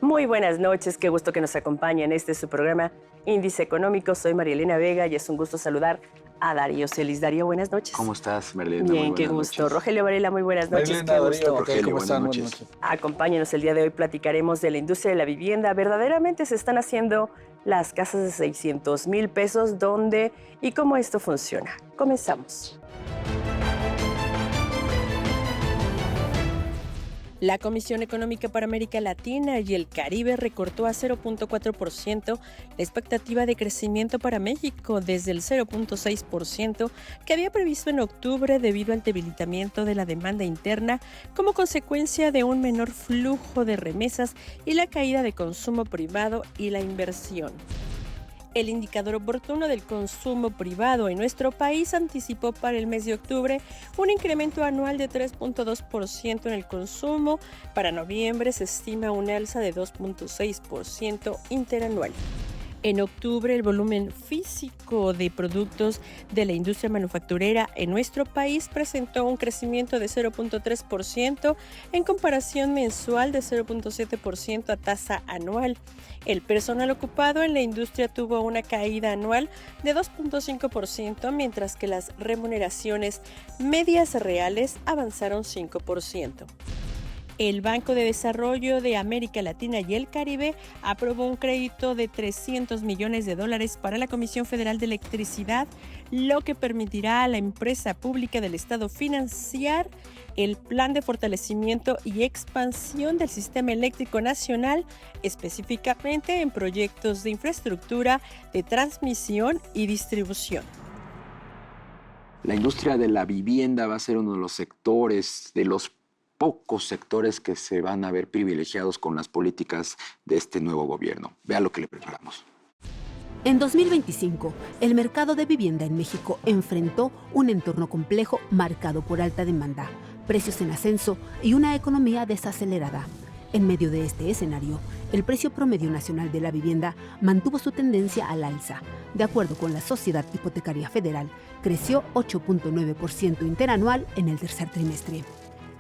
Muy buenas noches, qué gusto que nos acompañen. Este es su programa Índice Económico. Soy María Elena Vega y es un gusto saludar a Darío Celis. Darío, buenas noches. ¿Cómo estás, María Elena? Bien, qué gusto. Noches. Rogelio Varela, muy buenas noches. María Elena, qué Darío, gusto. Rogelio, ¿cómo están? Buenas noches. Acompáñenos el día de hoy, platicaremos de la industria de la vivienda. Verdaderamente se están haciendo las casas de 600,000 pesos, ¿dónde y cómo esto funciona? Comenzamos. La Comisión Económica para América Latina y el Caribe recortó a 0.4% la expectativa de crecimiento para México desde el 0.6% que había previsto en octubre debido al debilitamiento de la demanda interna como consecuencia de un menor flujo de remesas y la caída de consumo privado y la inversión. El indicador oportuno del consumo privado en nuestro país anticipó para el mes de octubre un incremento anual de 3.2% en el consumo. Para noviembre se estima un alza de 2.6% interanual. En octubre, el volumen físico de productos de la industria manufacturera en nuestro país presentó un crecimiento de 0.3% en comparación mensual de 0.7% a tasa anual. El personal ocupado en la industria tuvo una caída anual de 2.5%, mientras que las remuneraciones medias reales avanzaron 5%. El Banco de Desarrollo de América Latina y el Caribe aprobó un crédito de $300 millones para la Comisión Federal de Electricidad, lo que permitirá a la empresa pública del Estado financiar el plan de fortalecimiento y expansión del sistema eléctrico nacional, específicamente en proyectos de infraestructura, de transmisión y distribución. La industria de la vivienda va a ser uno de los sectores, de los pocos sectores que se van a ver privilegiados con las políticas de este nuevo gobierno. Vea lo que le preparamos. En 2025, el mercado de vivienda en México enfrentó un entorno complejo marcado por alta demanda, precios en ascenso y una economía desacelerada. En medio de este escenario, el precio promedio nacional de la vivienda mantuvo su tendencia al alza. De acuerdo con la Sociedad Hipotecaria Federal, creció 8.9% interanual en el tercer trimestre.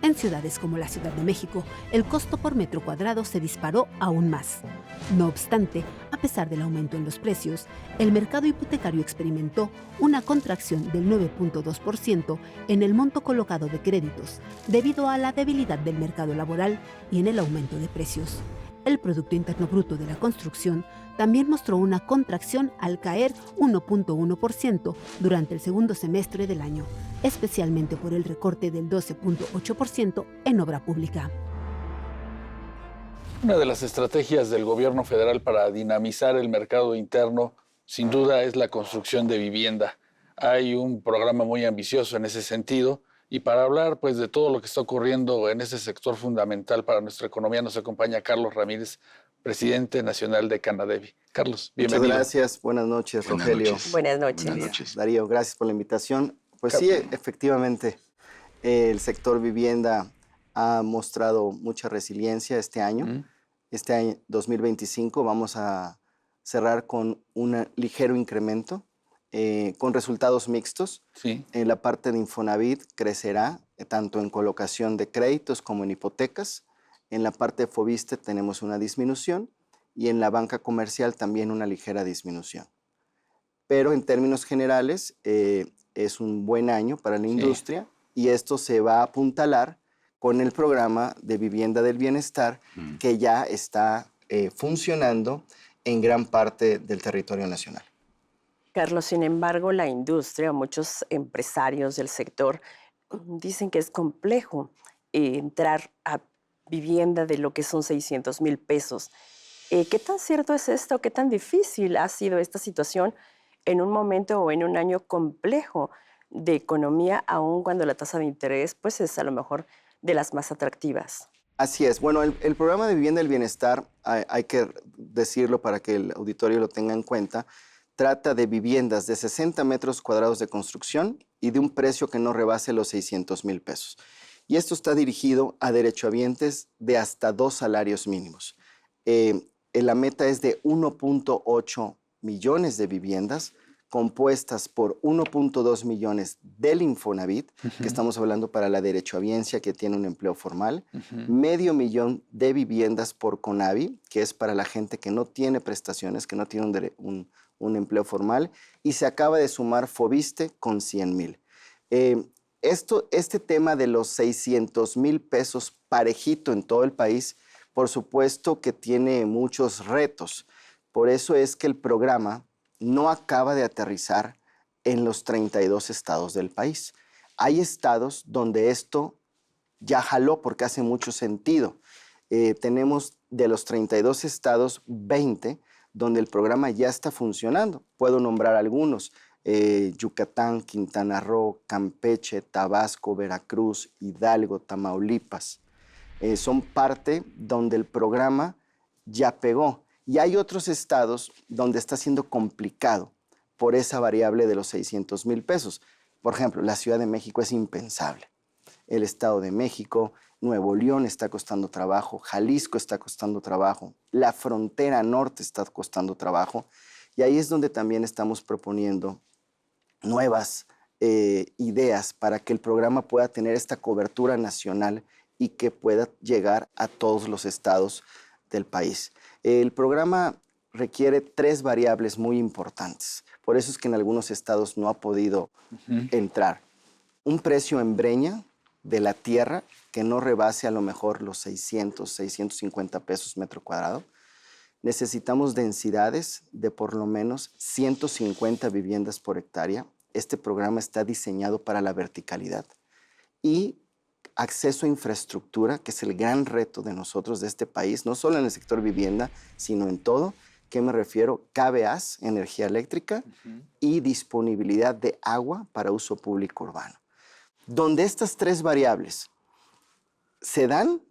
En ciudades como la Ciudad de México, el costo por metro cuadrado se disparó aún más. No obstante, a pesar del aumento en los precios, el mercado hipotecario experimentó una contracción del 9.2% en el monto colocado de créditos, debido a la debilidad del mercado laboral y en el aumento de precios. El Producto Interno Bruto de la construcción también mostró una contracción al caer 1.1% durante el segundo semestre del año, especialmente por el recorte del 12.8% en obra pública. Una de las estrategias del gobierno federal para dinamizar el mercado interno, sin duda, es la construcción de vivienda. Hay un programa muy ambicioso en ese sentido. Y para hablar pues, de todo lo que está ocurriendo en ese sector fundamental para nuestra economía, nos acompaña Carlos Ramírez, presidente nacional de Canadevi. Carlos, bienvenido. Muchas gracias. Buenas noches, Rogelio. Buenas noches. Darío, gracias por la invitación. Pues sí, efectivamente, el sector vivienda ha mostrado mucha resiliencia este año. Este año 2025 vamos a cerrar con un ligero incremento. Con resultados mixtos. Sí. En la parte de Infonavit crecerá tanto en colocación de créditos como en hipotecas. En la parte de Foviste tenemos una disminución y en la banca comercial también una ligera disminución. Pero en términos generales es un buen año para la industria y esto se va a apuntalar con el programa de vivienda del bienestar que ya está funcionando en gran parte del territorio nacional. Carlos, sin embargo, la industria, muchos empresarios del sector dicen que es complejo entrar a vivienda de lo que son 600,000 pesos. ¿Qué tan cierto es esto? ¿Qué tan difícil ha sido esta situación en un momento o en un año complejo de economía, aun cuando la tasa de interés pues, es a lo mejor de las más atractivas? Así es. Bueno, el programa de vivienda del bienestar, hay que decirlo para que el auditorio lo tenga en cuenta, trata de viviendas de 60 metros cuadrados de construcción y de un precio que no rebase los 600,000 pesos. Y esto está dirigido a derechohabientes de hasta 2 salarios mínimos. La meta es de 1.8 millones de viviendas compuestas por 1.2 millones del Infonavit, que estamos hablando para la derechohabiencia que tiene un empleo formal, medio millón de viviendas por Conavi, que es para la gente que no tiene prestaciones, que no tiene un empleo formal, y se acaba de sumar Foviste con 100,000. Este tema de los 600,000 pesos parejito en todo el país, por supuesto que tiene muchos retos. Por eso es que el programa no acaba de aterrizar en los 32 estados del país. Hay estados donde esto ya jaló porque hace mucho sentido. Tenemos de los 32 estados, 20 donde el programa ya está funcionando. Puedo nombrar algunos: Yucatán, Quintana Roo, Campeche, Tabasco, Veracruz, Hidalgo, Tamaulipas. Son parte donde el programa ya pegó. Y hay otros estados donde está siendo complicado por esa variable de los 600,000 pesos. Por ejemplo, la Ciudad de México es impensable. El Estado de México, Nuevo León está costando trabajo, Jalisco está costando trabajo, la frontera norte está costando trabajo. Y ahí es donde también estamos proponiendo nuevas ideas para que el programa pueda tener esta cobertura nacional y que pueda llegar a todos los estados del país. El programa requiere 3 variables muy importantes. Por eso es que en algunos estados no ha podido entrar. Un precio en breña de la tierra que no rebase a lo mejor los 600, 650 pesos metro cuadrado. Necesitamos densidades de por lo menos 150 viviendas por hectárea. Este programa está diseñado para la verticalidad. Y acceso a infraestructura, que es el gran reto de nosotros, de este país, no solo en el sector vivienda, sino en todo. ¿Qué me refiero? KVAs, energía eléctrica, y disponibilidad de agua para uso público urbano. Donde estas 3 variables se dan,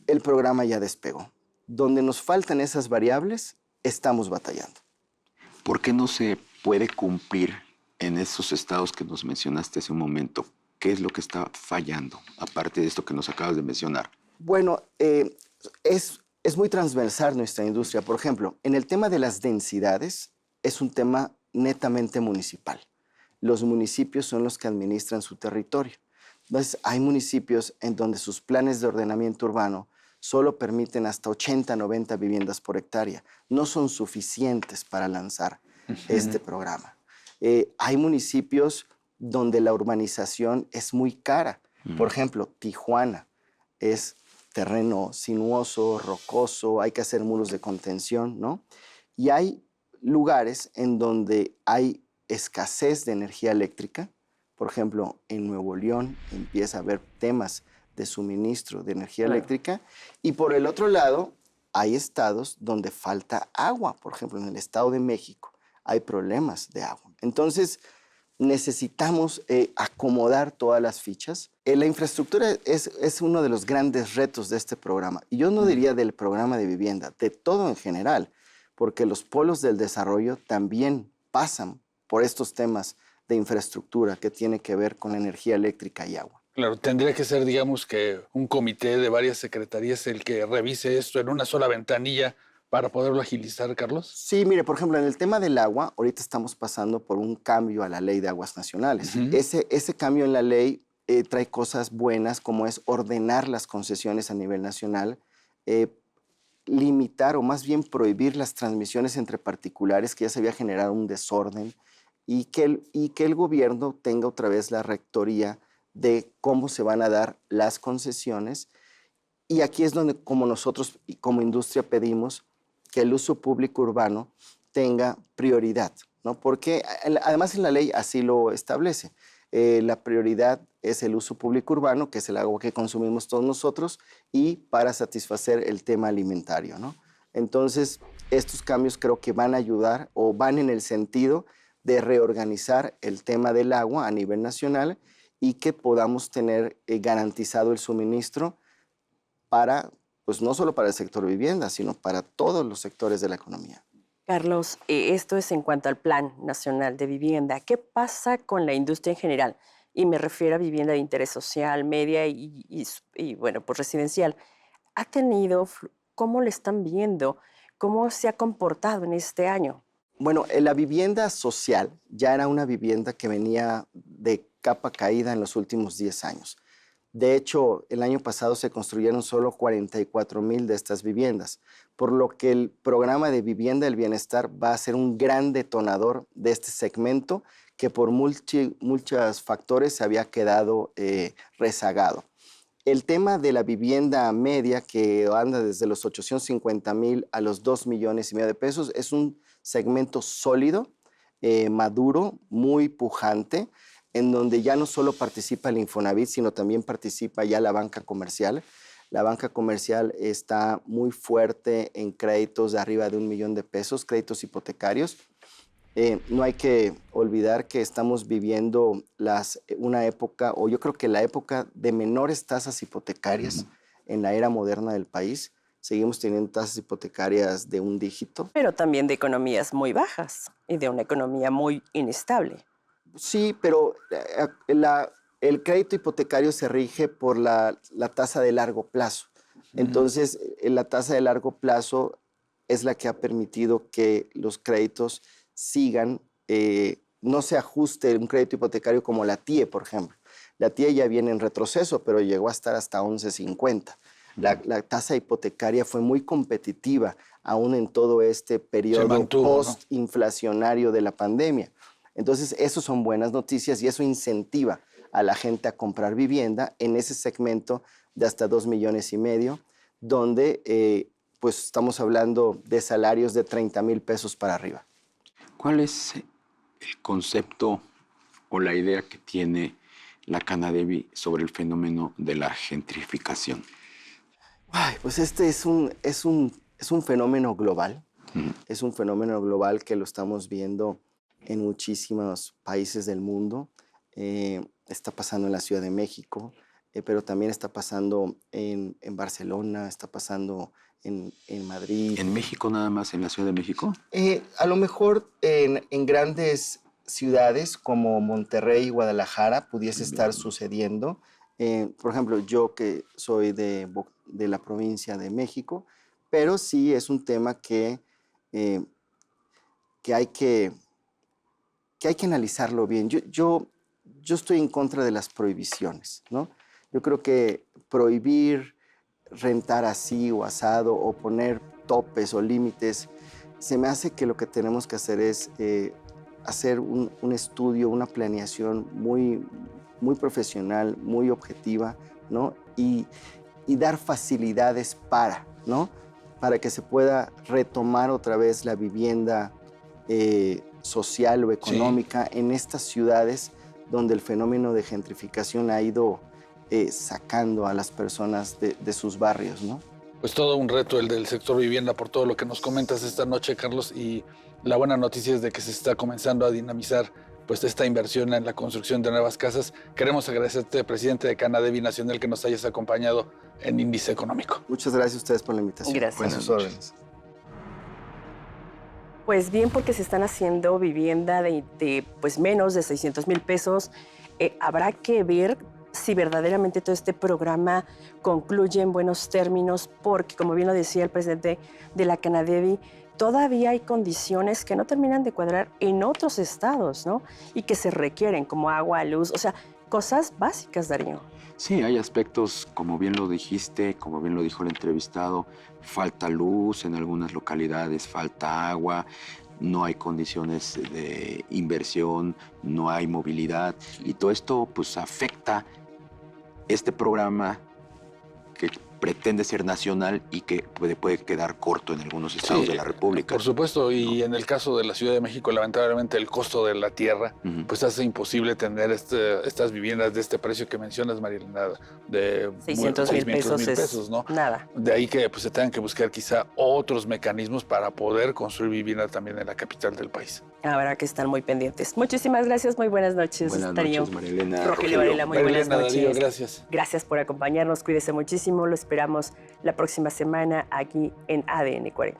el programa ya despegó. Donde nos faltan esas variables, estamos batallando. ¿Por qué no se puede cumplir en esos estados que nos mencionaste hace un momento? ¿Qué es lo que está fallando, aparte de esto que nos acabas de mencionar? Bueno, es muy transversal nuestra industria. Por ejemplo, en el tema de las densidades, es un tema netamente municipal. Los municipios son los que administran su territorio. Entonces, hay municipios en donde sus planes de ordenamiento urbano solo permiten hasta 80, 90 viviendas por hectárea. No son suficientes para lanzar este programa. Hay municipios donde la urbanización es muy cara. Por ejemplo, Tijuana es terreno sinuoso, rocoso, hay que hacer muros de contención, ¿no? Y hay lugares en donde hay escasez de energía eléctrica. Por ejemplo, en Nuevo León empieza a haber temas de suministro de energía eléctrica. Y por el otro lado, hay estados donde falta agua. Por ejemplo, en el Estado de México hay problemas de agua. Entonces, necesitamos acomodar todas las fichas. La infraestructura es uno de los grandes retos de este programa. Y yo no diría del programa de vivienda, de todo en general, porque los polos del desarrollo también pasan por estos temas de infraestructura que tiene que ver con la energía eléctrica y agua. Claro, tendría que ser, digamos, que un comité de varias secretarías el que revise esto en una sola ventanilla para poderlo agilizar, Carlos. Sí, mire, por ejemplo, en el tema del agua, ahorita estamos pasando por un cambio a la Ley de Aguas Nacionales. Ese cambio en la ley trae cosas buenas, como es ordenar las concesiones a nivel nacional, limitar o más bien prohibir las transmisiones entre particulares, que ya se había generado un desorden, y que el gobierno tenga otra vez la rectoría de cómo se van a dar las concesiones. Y aquí es donde, como nosotros como industria pedimos que el uso público urbano tenga prioridad, ¿no? Porque además en la ley así lo establece. La prioridad es el uso público urbano, que es el agua que consumimos todos nosotros, y para satisfacer el tema alimentario, ¿no? Entonces, estos cambios creo que van a ayudar o van en el sentido de reorganizar el tema del agua a nivel nacional y que podamos tener garantizado el suministro para, pues no solo para el sector vivienda, sino para todos los sectores de la economía. Carlos, esto es en cuanto al Plan Nacional de Vivienda. ¿Qué pasa con la industria en general? Y me refiero a vivienda de interés social, media y bueno, pues residencial. ¿Cómo lo están viendo? ¿Cómo se ha comportado en este año? Bueno, la vivienda social ya era una vivienda que venía de capa caída en los últimos 10 años. De hecho, el año pasado se construyeron solo 44,000 de estas viviendas, por lo que el programa de vivienda del bienestar va a ser un gran detonador de este segmento que por muchos factores se había quedado rezagado. El tema de la vivienda media, que anda desde los 850,000 a los 2,5 millones de pesos, es un segmento sólido, maduro, muy pujante, en donde ya no solo participa el Infonavit, sino también participa ya la banca comercial. La banca comercial está muy fuerte en créditos de arriba de 1 millón de pesos, créditos hipotecarios. No hay que olvidar que estamos viviendo una época, o yo creo que la época de menores tasas hipotecarias en la era moderna del país. Seguimos teniendo tasas hipotecarias de 1 dígito. Pero también de economías muy bajas y de una economía muy inestable. Sí, pero el crédito hipotecario se rige por la tasa de largo plazo. Entonces, la tasa de largo plazo es la que ha permitido que los créditos sigan, no se ajuste un crédito hipotecario como la TIE, por ejemplo. La TIE ya viene en retroceso, pero llegó a estar hasta 11.50. La tasa hipotecaria fue muy competitiva, aún en todo este periodo post-inflacionario de la pandemia. Entonces, eso son buenas noticias y eso incentiva a la gente a comprar vivienda en ese segmento de hasta 2,5 millones, donde pues estamos hablando de salarios de 30,000 pesos para arriba. ¿Cuál es el concepto o la idea que tiene la Canadevi sobre el fenómeno de la gentrificación? Ay, pues este es un fenómeno global. Es un fenómeno global que lo estamos viendo en muchísimos países del mundo. Está pasando en la Ciudad de México, pero también está pasando en Barcelona, está pasando en Madrid. ¿En México nada más, en la Ciudad de México? A lo mejor en grandes ciudades como Monterrey y Guadalajara pudiese estar sucediendo. Por ejemplo, yo que soy de la provincia de México, pero sí es un tema que hay que analizarlo bien. Yo estoy en contra de las prohibiciones, ¿no? Yo creo que prohibir rentar así o asado o poner topes o límites, se me hace que lo que tenemos que hacer es hacer un estudio, una planeación muy, muy profesional, muy objetiva, ¿no? Y dar facilidades ¿no? Para que se pueda retomar otra vez la vivienda social o económica en estas ciudades donde el fenómeno de gentrificación ha ido sacando a las personas de sus barrios, ¿no? Pues todo un reto el del sector vivienda por todo lo que nos comentas esta noche, Carlos, y la buena noticia es de que se está comenzando a dinamizar pues esta inversión en la construcción de nuevas casas. Queremos agradecerte, presidente de Canadevi Nacional, que nos hayas acompañado en Índice Económico. Muchas gracias a ustedes por la invitación. Gracias. Buenas órdenes. Pues bien, porque se están haciendo vivienda de pues menos de 600,000 pesos. Habrá que ver si verdaderamente todo este programa concluye en buenos términos, porque como bien lo decía el presidente de la Canadevi, todavía hay condiciones que no terminan de cuadrar en otros estados, ¿no? Y que se requieren, como agua, luz, o sea, cosas básicas, Darío. Sí, hay aspectos, como bien lo dijiste, como bien lo dijo el entrevistado, falta luz en algunas localidades, falta agua, no hay condiciones de inversión, no hay movilidad, y todo esto pues afecta este programa que pretende ser nacional y que puede quedar corto en algunos estados de la República. Por supuesto, y en el caso de la Ciudad de México, lamentablemente el costo de la tierra pues hace imposible tener estas viviendas de este precio que mencionas, Marilena, de 600,000 pesos, ¿no? Nada. De ahí que pues, se tengan que buscar quizá otros mecanismos para poder construir vivienda también en la capital del país. Habrá que estar muy pendientes. Muchísimas gracias, muy buenas noches, Buenas Darío. noches, Marilena. Rogelio Varela, muy buenas noches. Darío, gracias. Gracias por acompañarnos, cuídese muchísimo, lo esperamos la próxima semana aquí en ADN 40.